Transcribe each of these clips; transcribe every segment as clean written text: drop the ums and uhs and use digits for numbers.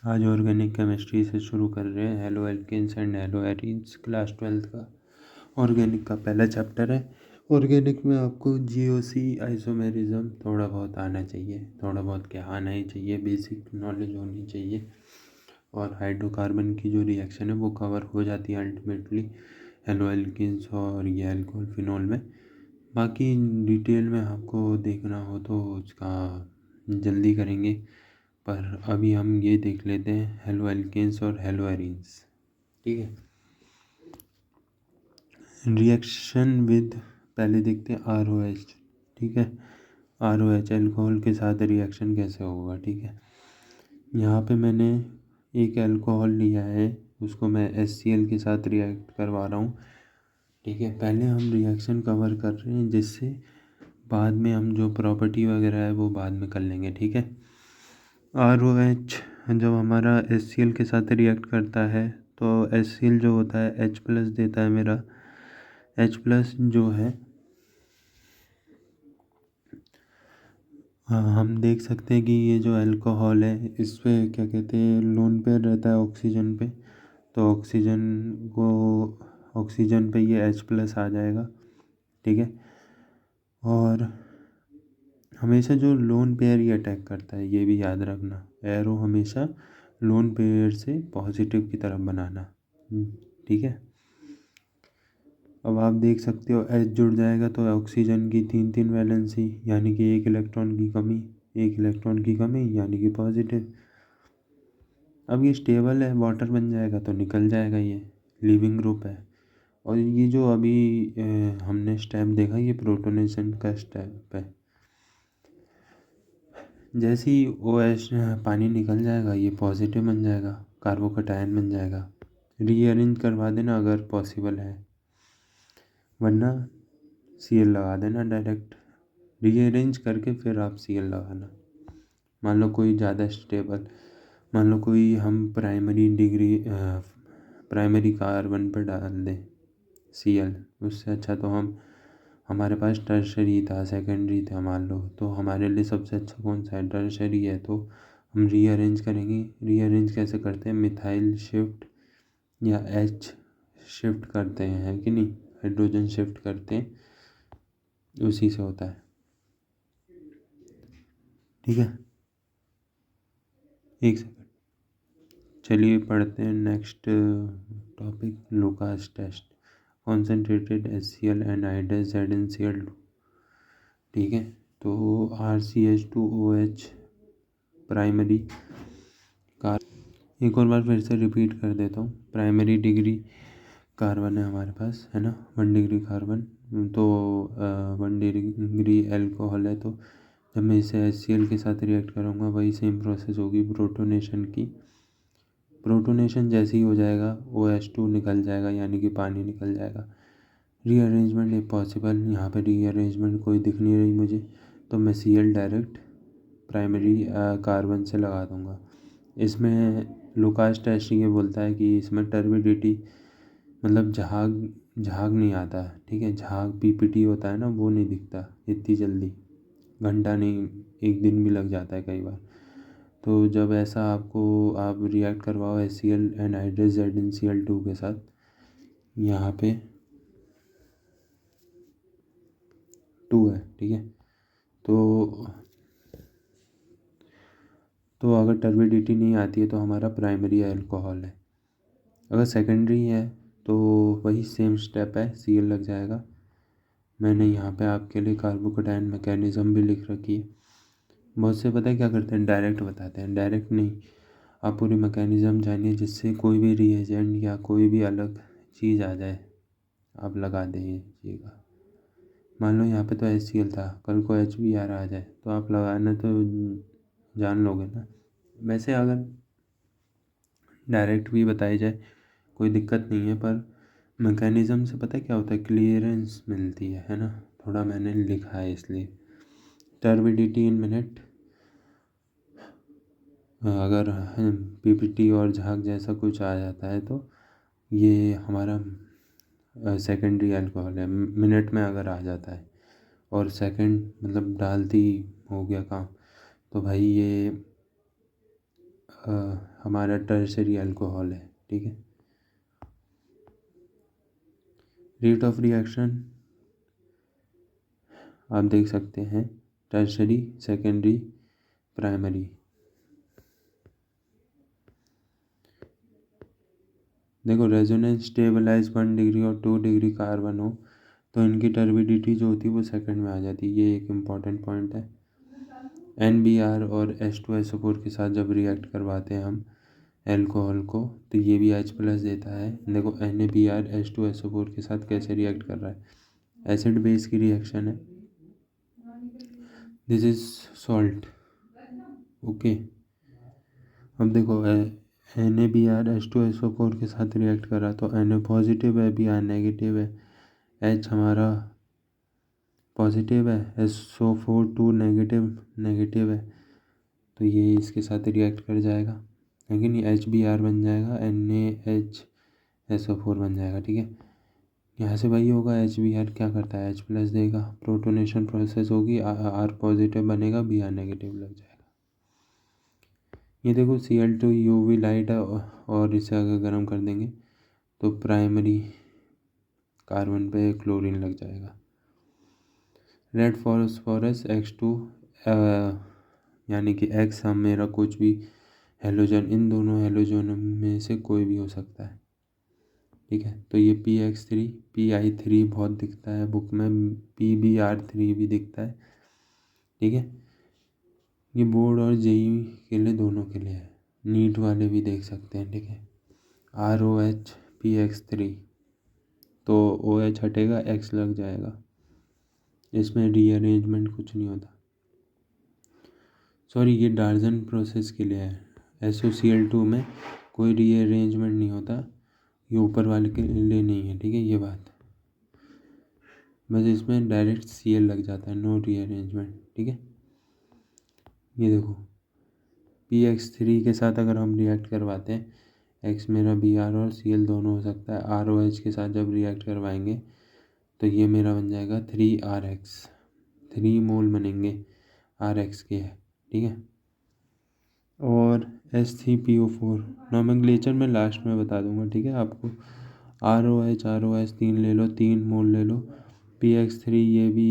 आज organic chemistry से शुरू कर रहे हैं। Haloalkanes and haloarenes, class 12th का ऑर्गेनिक का पहला चैप्टर है। ऑर्गेनिक में आपको जीओसी आइसोमेरिज्म थोड़ा बहुत आना चाहिए, थोड़ा बहुत क्या आना ही चाहिए, बेसिक नॉलेज होनी चाहिए। और हाइड्रोकार्बन की जो रिएक्शन है वो कवर हो जाती है अल्टीमेटली हेलो एल्केन्स और ये अल्कोहल फिनॉल में। बाकी डिटेल में आपको देखना हो तो उसका जल्दी करेंगे, पर अभी हम ये देख लेते हैं हेलो एल्केन्स और हेलो एरीन्स। ठीक है, रिएक्शन विद पहले देखते हैं ROH। ठीक है, ROH अल्कोहल के साथ रिएक्शन कैसे होगा। ठीक है, यहाँ पे मैंने एक अल्कोहल लिया है, उसको मैं HCl के साथ रिएक्ट करवा रहा हूँ। ठीक है, पहले हम रिएक्शन कवर कर रहे हैं, जिससे बाद में हम जो प्रॉपर्टी वगैरह है वो बाद में कर लेंगे। ठीक है, ROH जब हमारा HCl के साथ रिएक्ट करता है तो HCl जो होता है H+ देता है। मेरा H+ जो है हम देख सकते हैं कि ये जो अल्कोहल है इस पे क्या कहते हैं, लोन पेयर रहता है ऑक्सीजन पे। तो ऑक्सीजन पे ये H+ आ जाएगा। ठीक है, और हमेशा जो लोन पेयर ही अटैक करता है, ये भी याद रखना। एरो हमेशा लोन पेयर से पॉजिटिव की तरफ बनाना। ठीक है, अब आप देख सकते हो H जुड़ जाएगा तो ऑक्सीजन की 3 वैलेंसी, यानी कि एक इलेक्ट्रॉन की कमी यानी कि पॉजिटिव। अब ये स्टेबल है, वाटर बन जाएगा तो निकल जाएगा, ये लिविंग ग्रुप है। और ये जो अभी हमने स्टेप देखा, ये प्रोटोनेशन का स्टेप है। जैसे ही OH पानी निकल जाएगा ये पॉजिटिव बन जाएगा, कार्बोकैटायन बन जाएगा। रीअरेंज करवा देना अगर पॉसिबल है, वरना Cl लगा देना डायरेक्ट। रीअरेंज करके फिर आप Cl लगाना। मान लो कोई ज़्यादा स्टेबल, मान लो कोई हम प्राइमरी कार्बन पर डाल दें Cl, उससे अच्छा तो हमारे पास टर्शरी था, सेकेंडरी था मान लो, तो हमारे लिए सबसे अच्छा कौन सा है, टर्शरी है। तो हम रीअरेंज करेंगे। रीअरेंज कैसे करते हैं, मिथाइल शिफ्ट या H शिफ्ट करते हैं, है कि नहीं, हाइड्रोजन शिफ्ट करते हैं, उसी से होता है। ठीक है, एक सेकंड, चलिए पढ़ते हैं next topic, Lucas test, concentrated HCl anhydrous ZnCl2। ठीक है, तो RCH2OH प्राइमरी कार, एक और बार फिर से रिपीट कर देता हूँ। प्राइमरी डिग्री कार्बन है हमारे पास, है ना, 1 डिग्री कार्बन, तो 1 डिग्री अल्कोहल है। तो जब मैं इसे HCl के साथ रिएक्ट करूँगा वही सेम प्रोसेस होगी प्रोटोनेशन की। प्रोटोनेशन जैसे ही हो जाएगा OH2 निकल जाएगा, यानी कि पानी निकल जाएगा। रीअरेंजमेंट इम्पॉसिबल, यहाँ पे रीअरेंजमेंट कोई दिख नहीं रही मुझे, तो मैं Cl डायरेक्ट प्राइमरी कार्बन से लगा दूँगा। इसमें लुकास टेस्ट ये बोलता है कि इसमें टर्बिडिटी मतलब झाग नहीं आता। ठीक है, झाग PPT होता है ना, वो नहीं दिखता इतनी जल्दी, घंटा नहीं, एक दिन भी लग जाता है कई बार। तो जब ऐसा आप रिएक्ट करवाओ HCl एनाइड्स ZnCl2 के साथ, यहाँ पे 2 है। ठीक है, तो अगर टर्बिडिटी नहीं आती है तो हमारा प्राइमरी अल्कोहल है। अगर सेकेंडरी है तो वही सेम स्टेप है, Cl लग जाएगा। मैंने यहाँ पे आपके लिए कार्बोकैटायन मैकेनिज़्म भी लिख रखी है। बहुत से पता है क्या करते हैं, डायरेक्ट बताते हैं। डायरेक्ट नहीं, आप पूरी मैकेनिज़्म जानिए, जिससे कोई भी रिएजेंट या कोई भी अलग चीज़ आ जाए आप लगा दीजिएगा। मान लो यहाँ पे तो HCl था, कल को HBr आ जाए तो आप लगाना तो जान लोगे ना। वैसे अगर डायरेक्ट भी बताई जाए कोई दिक्कत नहीं है, पर मैकेनिज़्म से पता है क्या होता है, क्लियरेंस मिलती है ना। थोड़ा मैंने लिखा है इसलिए। टर्बिडिटी इन मिनट, अगर PPT और झाग जैसा कुछ आ जाता है तो ये हमारा सेकेंडरी अल्कोहल है। मिनट में अगर आ जाता है और सेकंड मतलब डालती हो गया काम, तो भाई ये हमारा टर्शरी अल्कोहल है, ठीक है। रेट ऑफ रिएक्शन आप देख सकते हैं, टर्शरी, सेकेंडरी, प्राइमरी। देखो रेजोनेंस स्टेबलाइज 1 डिग्री और 2 डिग्री कार्बन हो तो इनकी टर्बिडिटी जो होती है वो सेकंड में आ जाती है, ये एक इम्पॉर्टेंट पॉइंट है। NBr और H2SO4 के साथ जब रिएक्ट करवाते हैं हम एल्कोहल को तो ये भी H प्लस देता है। देखो NaBr H2SO4 के साथ कैसे रिएक्ट कर रहा है, एसिड बेस की रिएक्शन है। This is salt, okay. अब देखो NaBr H2SO4 के साथ रिएक्ट कर रहा तो Na पॉजिटिव है, Br नेगेटिव है, H हमारा पॉजिटिव है, SO4 2 नेगेटिव है, तो ये इसके साथ रिएक्ट कर जाएगा, लेकिन ये HBr बन जाएगा, NaHSO4 बन जाएगा, ठीक है। यहाँ से वही होगा, HBr क्या करता है, H प्लस देगा, प्रोटोनेशन प्रोसेस होगी, R पॉजिटिव बनेगा, Br नेगेटिव लग जाएगा। ये देखो Cl2 UV लाइट है और इसे अगर गर्म कर देंगे तो प्राइमरी कार्बन पे क्लोरीन लग जाएगा। रेड फॉस्फोरस X2 यानी कि X हम मेरा कुछ भी हेलोजन, इन दोनों हेलोजन में से कोई भी हो सकता है, ठीक है। तो ये PX3 PI3 बहुत दिखता है बुक में, PBr3 भी दिखता है, ठीक है। ये बोर्ड और जेई के लिए दोनों के लिए है, नीट वाले भी देख सकते हैं, ठीक है। ROH PX3 तो OH हटेगा, X लग जाएगा, इसमें रीअरेंजमेंट कुछ नहीं होता। सॉरी, ये डार्जन प्रोसेस के लिए है, SOCl2 में कोई रीअरेंजमेंट नहीं होता, ये ऊपर वाले के लिए नहीं है, ठीक है। ये बात बस इसमें डायरेक्ट Cl लग जाता है, नो रीअरेंजमेंट, ठीक है। ये देखो PX3 के साथ अगर हम रिएक्ट करवाते हैं, X मेरा Br और Cl दोनों हो सकता है, ROH के साथ जब रिएक्ट करवाएंगे तो ये मेरा बन जाएगा 3RX, 3 मोल बनेंगे RX के, है, ठीक है। और H3PO4 नॉमेंक्लेचर में लास्ट में बता दूंगा, ठीक है आपको। ROH 3 ले लो, 3 मोल ले लो, PX3 ये भी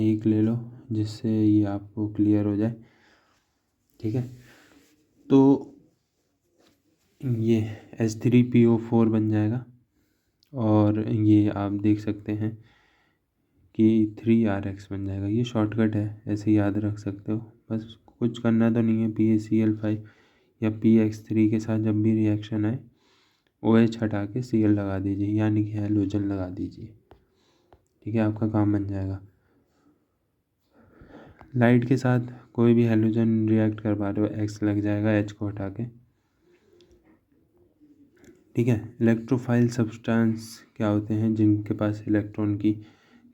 1 ले लो, जिससे ये आपको क्लियर हो जाए, ठीक है। तो ये H3PO4 बन जाएगा और ये आप देख सकते हैं कि 3RX बन जाएगा। ये शॉर्टकट है, ऐसे याद रख सकते हो, बस कुछ करना तो नहीं है। PaCl5 या PX3 के साथ जब भी रिएक्शन आए OH हटा के Cl लगा दीजिए, यानी कि हेलोजन लगा दीजिए, ठीक है, आपका काम बन जाएगा। लाइट के साथ कोई भी हेलोजन रिएक्ट करवा रहे हो, X लग जाएगा H को हटा के, ठीक है। इलेक्ट्रोफाइल सब्सटेंस क्या होते हैं, जिनके पास इलेक्ट्रॉन की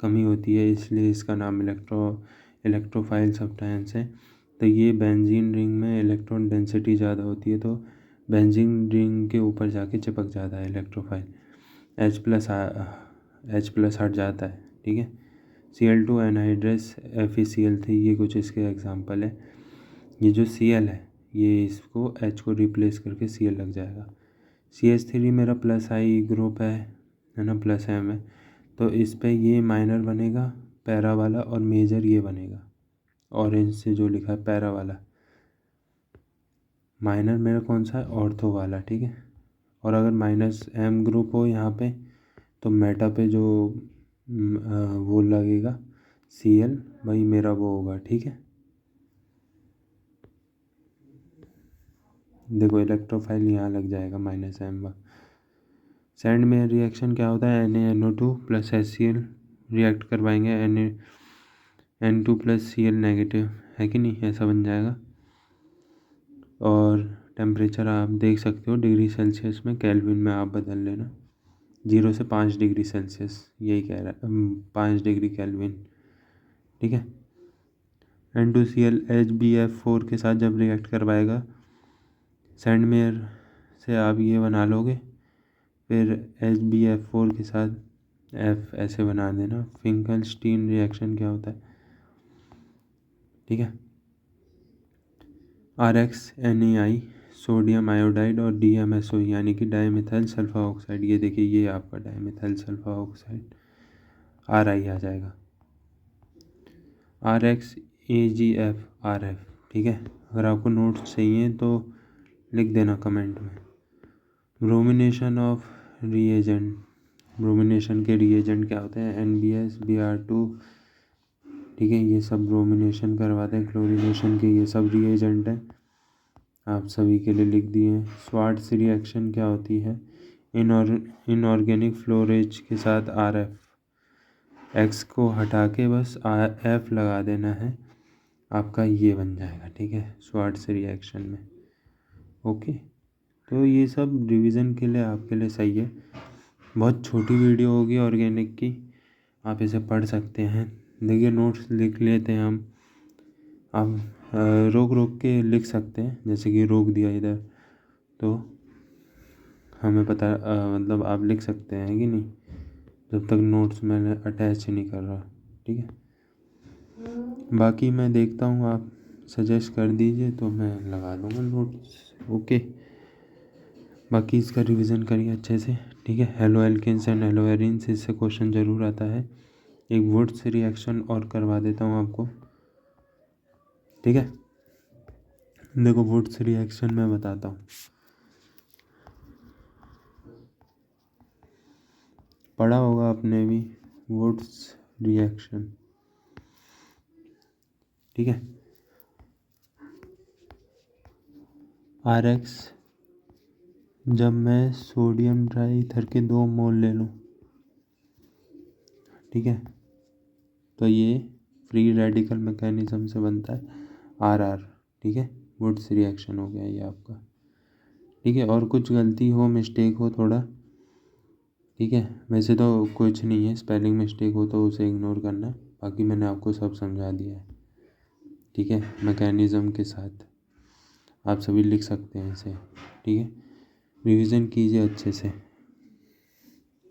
कमी होती है, इसलिए इसका नाम इलेक्ट्रोफाइल सब्सटेंस है। तो ये बेंजीन रिंग में इलेक्ट्रॉन डेंसिटी ज़्यादा होती है, तो बेंजीन रिंग के ऊपर जाके चिपक जाता है इलेक्ट्रोफाइल, H प्लस हट जाता है, ठीक है। Cl2 एनहाइड्रस FeCl3 ये कुछ इसके एग्जांपल है। ये जो Cl है ये इसको H को रिप्लेस करके Cl लग जाएगा। CH3 मेरा प्लस आई ग्रुप है ना, प्लस M है, तो इस पे ये माइनर बनेगा पैरा वाला और मेजर ये बनेगा, ऑरेंज से जो लिखा है पैरा वाला। माइनर मेरा कौन सा है, ऑर्थो वाला, ठीक है। और अगर -M ग्रुप हो यहाँ पे तो मेटा पे जो वो लगेगा Cl, वही मेरा वो होगा, ठीक है। देखो इलेक्ट्रोफाइल यहाँ लग जाएगा -M। सैंड में रिएक्शन क्या होता है, NaNO2 प्लस HCl रिएक्ट करवाएंगे, N2 प्लस Cl नेगेटिव, है कि नहीं, ऐसा बन जाएगा। और टेम्परेचर आप देख सकते हो डिग्री सेल्सियस में, केल्विन में आप बदल लेना, 0 से 5 डिग्री सेल्सियस, यही कह रहा है, 5 डिग्री केल्विन, ठीक है। N2Cl HbF4 के साथ जब रिएक्ट करवाएगा, सैंडमेयर से आप ये बना लोगे, फिर HbF4 के साथ F ऐसे बना देना। फिंकलस्टीन रिएक्शन क्या होता है, ठीक है। RX NaI सोडियम आयोडाइड और DMSO यानी कि डाईमिथाइल सल्फर ऑक्साइड। ये देखिए, ये आपका डाईमिथाइल सल्फर ऑक्साइड RI आ जाएगा। RX AgF RF, ठीक है। अगर आपको नोट्स चाहिए तो लिख देना कमेंट में। ब्रोमिनेशन ऑफ रिएजेंट, ब्रोमिनेशन के रिएजेंट क्या होते हैं? NBS Br2, ठीक है। ये सब ब्रोमिनेशन करवाते हैं। क्लोरीनेशन के ये सब रिएजेंट हैं, आप सभी के लिए लिख दिए हैं। स्वार्ट्स रिएक्शन क्या होती है? इनऑर्गेनिक फ्लोरेज के साथ RF, X को हटा के बस F लगा देना है, आपका ये बन जाएगा, ठीक है, स्वार्ट्स रिएक्शन में। ओके, तो ये सब रिवीजन के लिए आपके लिए सही है। बहुत छोटी वीडियो होगी ऑर्गेनिक की, आप इसे पढ़ सकते हैं। देखिए, नोट्स लिख लेते हैं हम, आप रोक रोक के लिख सकते हैं, जैसे कि रोक दिया इधर तो हमें पता मतलब आप लिख सकते हैं कि नहीं, जब तक नोट्स मैंने अटैच नहीं कर रहा, ठीक है। बाकी मैं देखता हूँ, आप सजेस्ट कर दीजिए तो मैं लगा दूँगा नोट्स। ओके, बाकी इसका रिवीजन करिए अच्छे से, ठीक है। Haloalkanes and haloarenes, इससे क्वेश्चन ज़रूर आता है। एक वुड्स रिएक्शन और करवा देता हूँ आपको, ठीक है। देखो, वुड्स रिएक्शन मैं बताता हूँ, पढ़ा होगा आपने भी वुड्स रिएक्शन, ठीक है। RX, जब मैं सोडियम ड्राई ईथर के 2 मोल ले लूँ, ठीक है, तो ये फ्री रेडिकल मैकेनिज्म से बनता है RR, ठीक है। वुड्स रिएक्शन हो गया ये आपका, ठीक है। और कुछ गलती हो, मिस्टेक हो थोड़ा, ठीक है, वैसे तो कुछ नहीं है, स्पेलिंग मिस्टेक हो तो उसे इग्नोर करना, बाकी मैंने आपको सब समझा दिया है, ठीक है। मैकेनिज्म के साथ आप सभी लिख सकते हैं इसे, ठीक है। रिवीजन कीजिए अच्छे से।